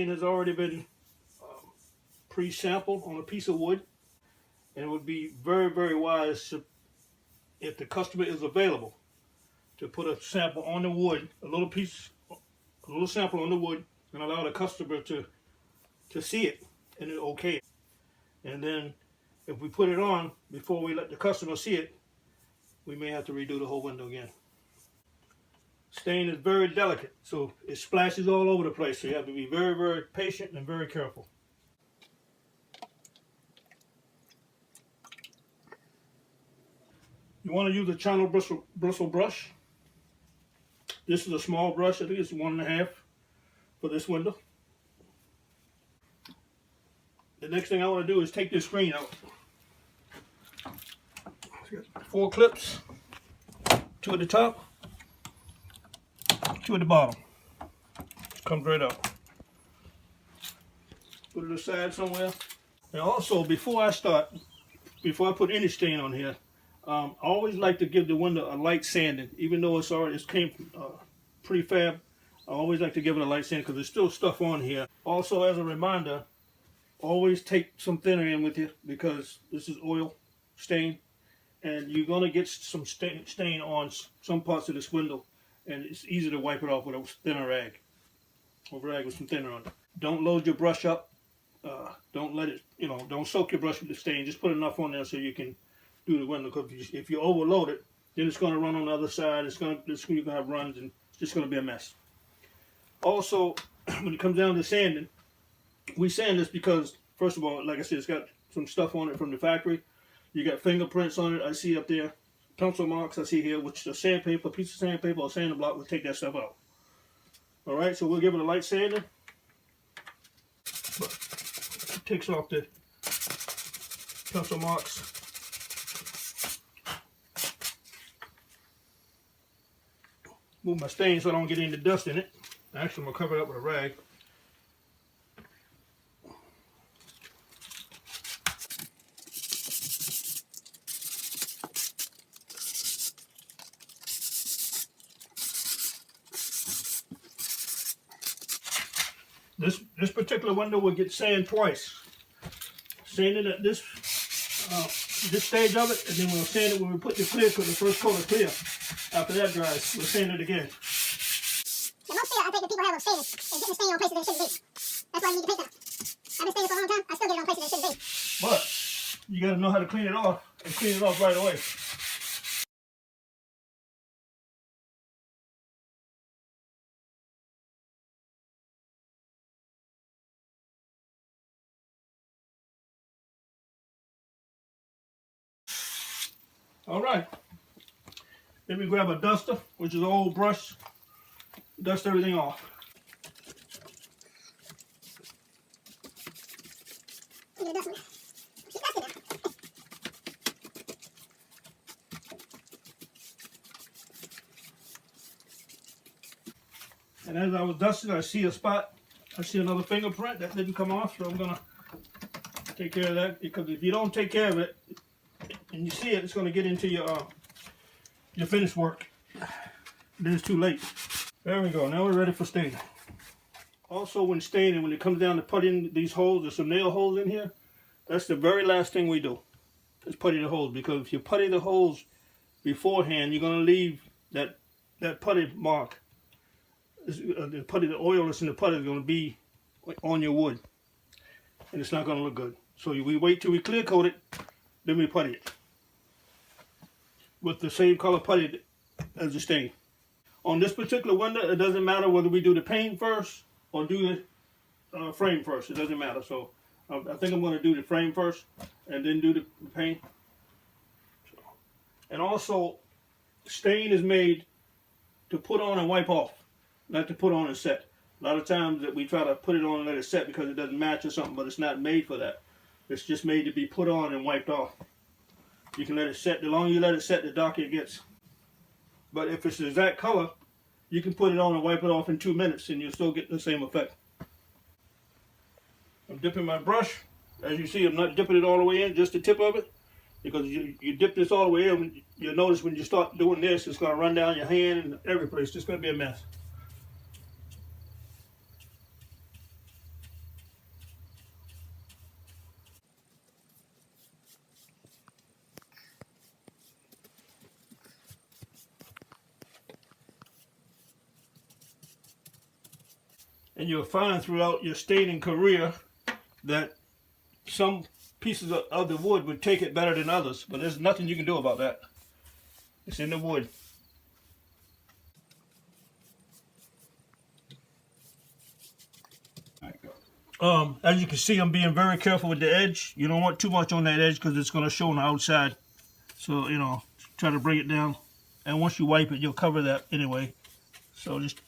stain has already been pre-sampled on a piece of wood, and it would be very, very wise to, if the customer is available, to put a sample on the wood, a little sample on the wood, and allow the customer to see it and it okay it. And then if we put it on before we let the customer see it, we may have to redo the whole window again. Stain is very delicate, so it splashes all over the place, so you have to be very, very patient and very careful. You want to use a channel bristle brush. This is a small brush, I think it's 1.5 for this window. The next thing I want to do is take this screen out. 4 clips, 2 at the top, 2 at the bottom. Comes right out. Put it aside somewhere. And also, before I put any stain on here, I always like to give the window a light sanding, even though it came prefab. I always like to give it a light sanding because there's still stuff on here. Also, as a reminder, always take some thinner in with you because this is oil stain, and you're gonna get some stain on some parts of this window, and it's easy to wipe it off with a thinner rag, or rag with some thinner on it. Don't load your brush up. Don't let it, don't soak your brush with the stain. Just put enough on there so you can do the window. Because if you overload it, then it's going to run on the other side. You're going to have runs, and it's just going to be a mess. Also, when it comes down to sanding, we sand this because, first of all, like I said, it's got some stuff on it from the factory. You got fingerprints on it. I see up there, pencil marks I see here, which the sandpaper, piece of sandpaper or sanding block will take that stuff out. All right, so we'll give it a light sanding. But it takes off the pencil marks. Move my stain so I don't get any dust in it. Actually, I'm going to cover it up with a rag. This particular window will get sanded twice. Sanded at this stage of it, and then we'll sand it when we put the clear coat, the first coat of clear. After that dries, we'll sand it again. The most fear I think that people have of sanding is getting stain on places they shouldn't be. That's why you need to paint that. I've been staying for a long time, I still get it on places they shouldn't be. But you got to know how to clean it off, and clean it off right away. All right. Then we grab a duster, which is an old brush, dust everything off. And as I was dusting, I see a spot. I see another fingerprint that didn't come off, so I'm gonna take care of that, because if you don't take care of it and you see it, it's gonna get into your finished work. Then it's too late. There we go. Now we're ready for staining. Also, when staining, when it comes down to putting these holes, there's some nail holes in here. That's the very last thing we do, is putty the holes. Because if you putty the holes beforehand, you're going to leave that putty mark. The oil that's in the putty is going to be on your wood, and it's not going to look good. So we wait till we clear coat it, then we putty it with the same color putty as the stain. On this particular window, it doesn't matter whether we do the paint first or do the frame first. It doesn't matter. So I think I'm going to do the frame first and then do the paint. And also, stain is made to put on and wipe off, not to put on and set. A lot of times that we try to put it on and let it set because it doesn't match or something, but it's not made for that. It's just made to be put on and wiped off. You can let it set. The longer you let it set, the darker it gets. But if it's the exact color, you can put it on and wipe it off in 2 minutes and you'll still get the same effect. I'm dipping my brush. As you see, I'm not dipping it all the way in, just the tip of it. Because you dip this all the way in, you'll notice when you start doing this, it's going to run down your hand and every place. It's going to be a mess. And you'll find throughout your staining career that some pieces of the wood would take it better than others, but there's nothing you can do about that. It's in the wood. As you can see, I'm being very careful with the edge. You don't want too much on that edge because it's going to show on the outside. So, you know, try to bring it down. And once you wipe it, you'll cover that anyway. So just,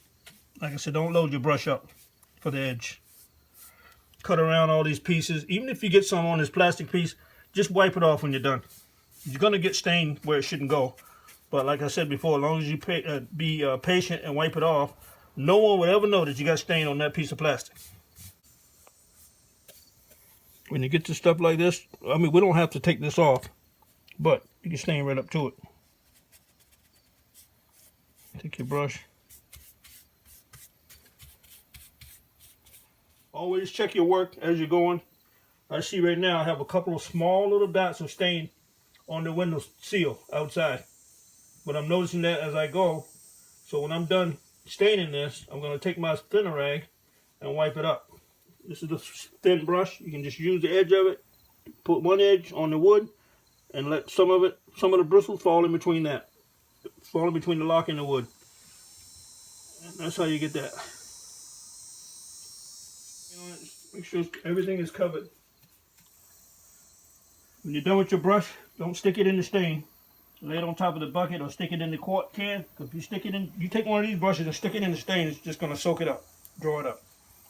like I said, don't load your brush up for the edge. Cut around all these pieces. Even if you get some on this plastic piece, just wipe it off when you're done. You're going to get stained where it shouldn't go. But like I said before, as long as you be patient and wipe it off, no one would ever know that you got stain on that piece of plastic. When you get to stuff like this, I mean, we don't have to take this off, but you can stain right up to it. Take your brush. Always check your work as you're going. I see right now I have a couple of small little dots of stain on the window sill outside. But I'm noticing that as I go. So when I'm done staining this, I'm going to take my thinner rag and wipe it up. This is a thin brush. You can just use the edge of it, put one edge on the wood, and let some of the bristles fall in between that. Fall in between the lock and the wood. And that's how you get that. You know, make sure everything is covered. When you're done with your brush, don't stick it in the stain. Lay it on top of the bucket or stick it in the quart can. If you stick it in, you take one of these brushes and stick it in the stain, it's just going to soak it up, draw it up.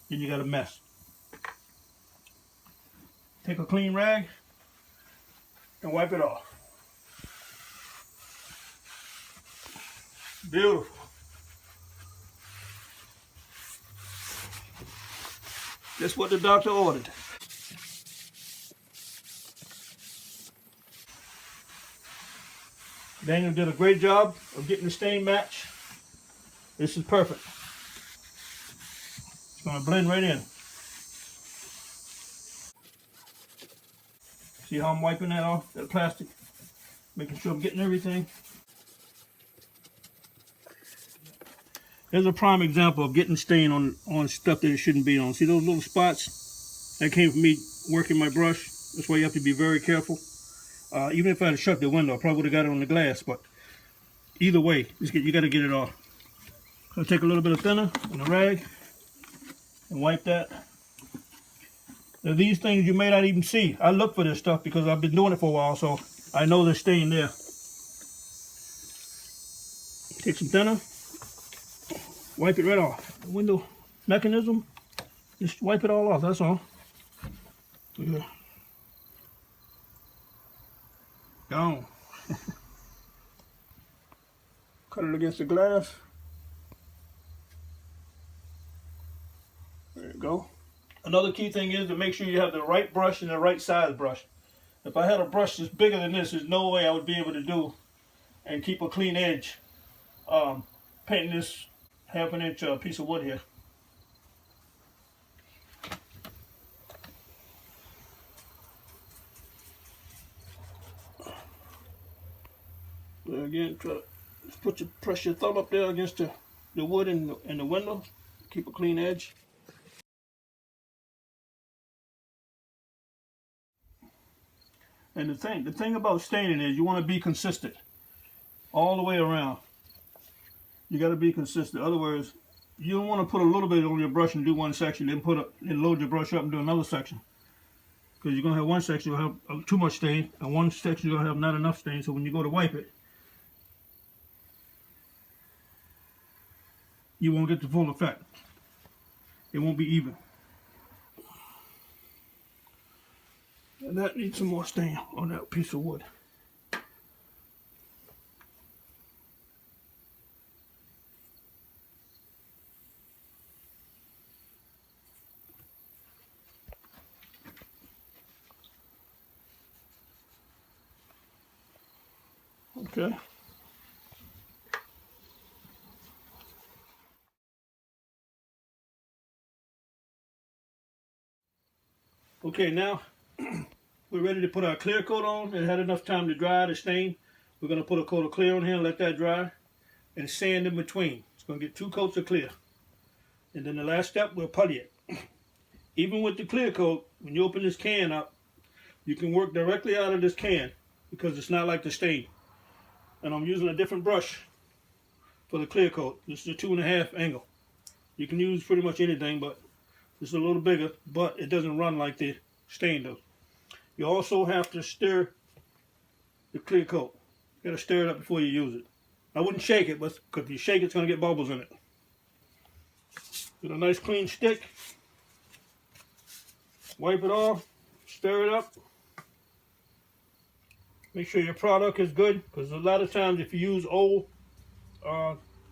Then you got a mess. Take a clean rag and wipe it off. Beautiful. Just what the doctor ordered. Daniel did a great job of getting the stain match. This is perfect. It's going to blend right in. See how I'm wiping that off, that plastic? Making sure I'm getting everything. Here's a prime example of getting stain on stuff that it shouldn't be on. See those little spots? That came from me working my brush. That's why you have to be very careful. Even if I had shut the window, I probably would have got it on the glass, but either way, you got to get it off. So take a little bit of thinner and a rag and wipe that. Now, these things you may not even see. I look for this stuff because I've been doing it for a while, so I know there's stain there. Take some thinner, wipe it right off. The window mechanism, just wipe it all off, that's all. Yeah. Gone. Cut it against the glass. There you go. Another key thing is to make sure you have the right brush and the right size brush. If I had a brush that's bigger than this, there's no way I would be able to do and keep a clean edge painting this 1/2 inch piece of wood here. So again, try to press your thumb up there against the wood and the window. Keep a clean edge. And the thing about staining is you want to be consistent all the way around. You got to be consistent. Otherwise, you don't want to put a little bit on your brush and do one section, then load your brush up and do another section. Because you're going to have one section you'll have too much stain, and one section you're going to have not enough stain. So when you go to wipe it, you won't get the full effect. It won't be even. And that needs some more stain on that piece of wood. Okay. Okay, now we're ready to put our clear coat on. It had enough time to dry the stain. We're going to put a coat of clear on here and let that dry and sand in between. It's going to get 2 coats of clear. And then the last step, we'll putty it. Even with the clear coat, when you open this can up, you can work directly out of this can because it's not like the stain. And I'm using a different brush for the clear coat. This is a 2.5 angle. You can use pretty much anything, but it's a little bigger, but it doesn't run like the stain does. You also have to stir the clear coat. You gotta stir it up before you use it. I wouldn't shake it, but because if you shake it, it's gonna get bubbles in it. Get a nice clean stick. Wipe it off. Stir it up. Make sure your product is good, because a lot of times if you use old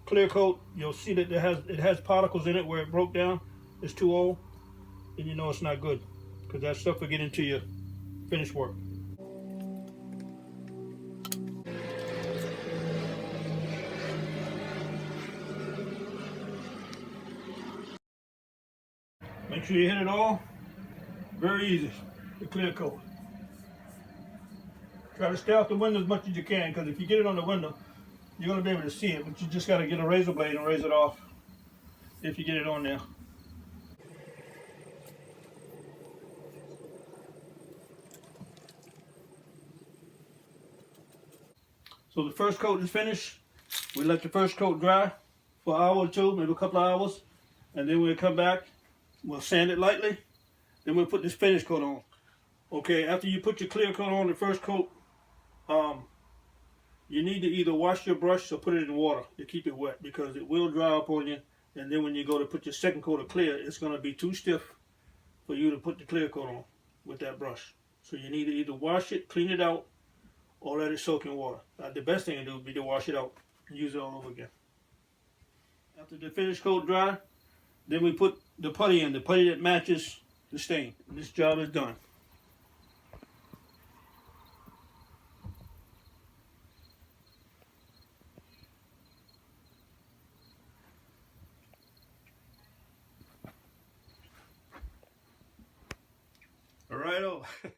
clear coat, you'll see that it has particles in it where it broke down. It's too old, and you know it's not good, because that stuff will get into your finished work. Make sure you hit it all. Very easy, the clear coat. Try to stay off the window as much as you can, because if you get it on the window, you're going to be able to see it, but you just got to get a razor blade and razor it off if you get it on there. So the first coat is finished. We let the first coat dry for an hour or two, maybe a couple of hours, and then we'll come back, we'll sand it lightly, then we'll put this finish coat on. Okay, after you put your clear coat on the first coat, you need to either wash your brush or put it in water to keep it wet, because it will dry up on you, and then when you go to put your second coat of clear, it's going to be too stiff for you to put the clear coat on with that brush. So you need to either wash it, clean it out, or let it soak in water. The best thing to do would be to wash it out and use it all over again. After the finish coat dry, then we put the putty in, the putty that matches the stain. And this job is done. All right,